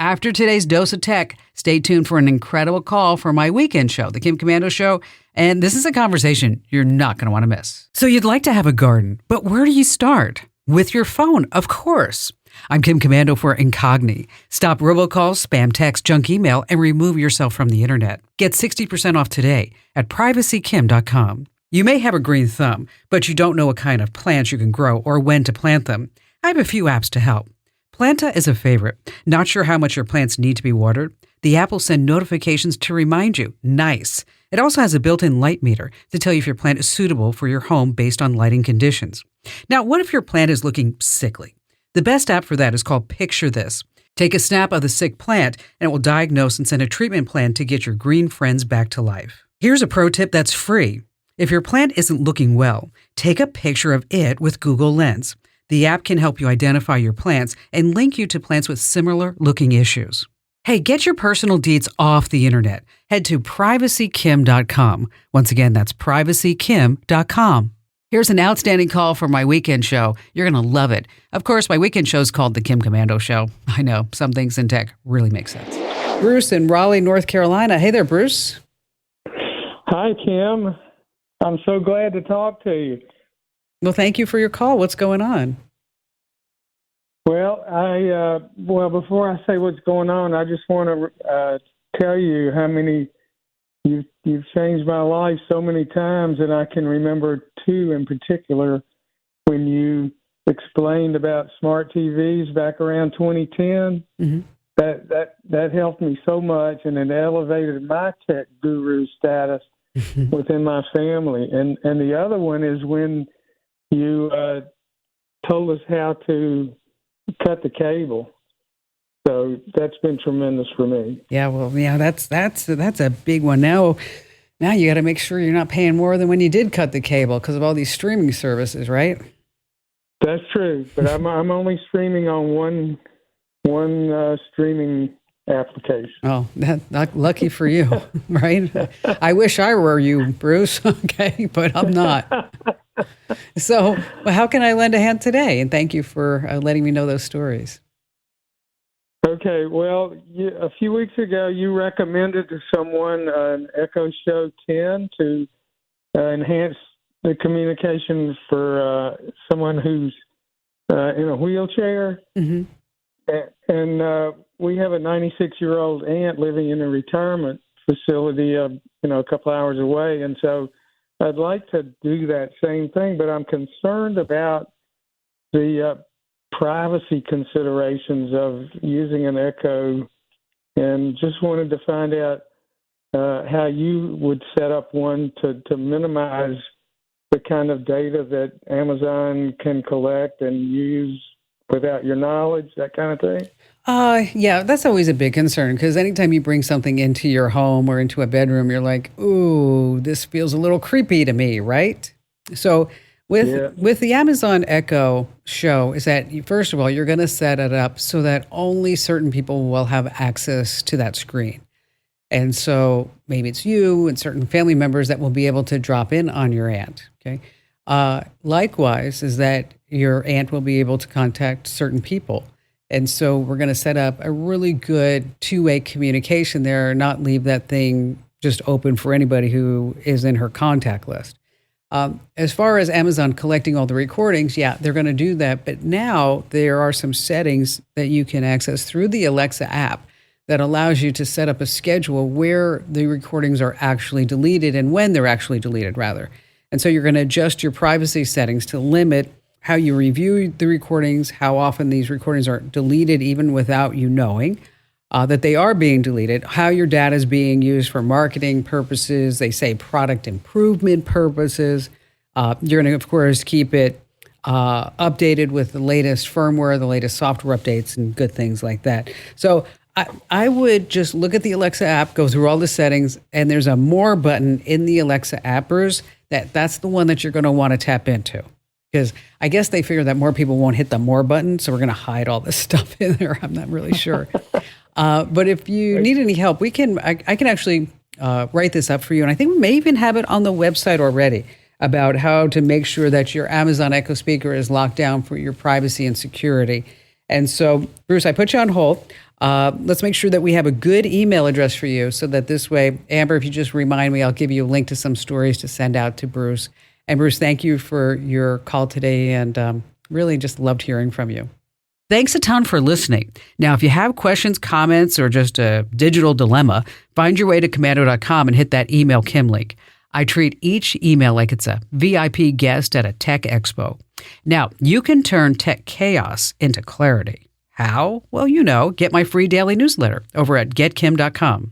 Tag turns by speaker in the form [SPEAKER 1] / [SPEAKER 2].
[SPEAKER 1] After today's dose of tech, stay tuned for an incredible call for my weekend show, The Kim Komando Show. And this is a conversation you're not going to want to miss. So you'd like to have a garden, but where do you start? With your phone, of course. I'm Kim Komando for Incogni. Stop robocalls, spam text, junk email, and remove yourself from the internet. Get 60% off today at privacykim.com. You may have a green thumb, but you don't know what kind of plants you can grow or when to plant them. I have a few apps to help. Planta is a favorite. Not sure how much your plants need to be watered? The app will send notifications to remind you. Nice. It also has a built-in light meter to tell you if your plant is suitable for your home based on lighting conditions. Now, what if your plant is looking sickly? The best app for that is called Picture This. Take a snap of the sick plant, and it will diagnose and send a treatment plan to get your green friends back to life. Here's a pro tip that's free. If your plant isn't looking well, take a picture of it with Google Lens. The app can help you identify your plants and link you to plants with similar looking issues. Hey, get your personal deeds off the internet. Head to privacykim.com. Once again, that's privacykim.com. Here's an outstanding call for my weekend show. You're going to love it. Of course, my weekend show is called The Kim Komando Show. I know, some things in tech really make sense. Bruce in Raleigh, North Carolina. Hey there, Bruce.
[SPEAKER 2] Hi, Kim. I'm so glad to talk to you.
[SPEAKER 1] Well, thank you for your call. What's going on?
[SPEAKER 2] Well, before I say what's going on, I just want to tell you how many you've changed my life so many times, and I can remember two in particular when you explained about smart TVs back around 2010. Mm-hmm. That helped me so much, and it elevated my tech guru status within my family. And the other one is when you told us how to cut the cable. So that's been tremendous for me.
[SPEAKER 1] Yeah, well, yeah, that's a big one. Now you got to make sure you're not paying more than when you did cut the cable because of all these streaming services, right?
[SPEAKER 2] That's true, but I'm only streaming on one streaming application.
[SPEAKER 1] Oh, not lucky for you, right? I wish I were you, Bruce. Okay, but I'm not. So, how can I lend a hand today? And thank you for letting me know those stories.
[SPEAKER 2] Okay, well, a few weeks ago, you recommended to someone an Echo Show 10 to enhance the communication for someone who's in a wheelchair. Mm-hmm. And we have a 96-year-old aunt living in a retirement facility, a couple hours away. And so I'd like to do that same thing, but I'm concerned about the privacy considerations of using an Echo, and just wanted to find out how you would set up one to minimize the kind of data that Amazon can collect and use without your knowledge, that kind of thing?
[SPEAKER 1] Yeah, that's always a big concern because anytime you bring something into your home or into a bedroom, you're like, ooh, this feels a little creepy to me, right? So with the Amazon Echo Show is that, first of all, you're going to set it up so that only certain people will have access to that screen. And so maybe it's you and certain family members that will be able to drop in on your aunt, okay? Likewise is that your aunt will be able to contact certain people. And so we're going to set up a really good two-way communication there, not leave that thing just open for anybody who is in her contact list. As far as Amazon collecting all the recordings, yeah, they're going to do that. But now there are some settings that you can access through the Alexa app that allows you to set up a schedule where the recordings are actually deleted and when they're actually deleted, rather. And so you're going to adjust your privacy settings to limit how you review the recordings, how often these recordings are deleted even without you knowing that they are being deleted, how your data is being used for marketing purposes, they say product improvement purposes. You're going to, of course, keep it updated with the latest firmware, the latest software updates, and good things like that. So I would just look at the Alexa app, go through all the settings, and there's a more button in the Alexa appers that's the one that you're going to want to tap into. Because I guess they figure that more people won't hit the more button, so we're going to hide all this stuff in there. I'm not really sure. But if you need any help, I can actually write this up for you. And I think we may even have it on the website already about how to make sure that your Amazon Echo speaker is locked down for your privacy and security. And so, Bruce, I put you on hold. Let's make sure that we have a good email address for you so that this way, Amber, if you just remind me, I'll give you a link to some stories to send out to Bruce. And Bruce, thank you for your call today, and really just loved hearing from you. Thanks a ton for listening. Now, if you have questions, comments, or just a digital dilemma, find your way to Komando.com and hit that email Kim link. I treat each email like it's a VIP guest at a tech expo. Now, you can turn tech chaos into clarity. How? Well, get my free daily newsletter over at getkim.com.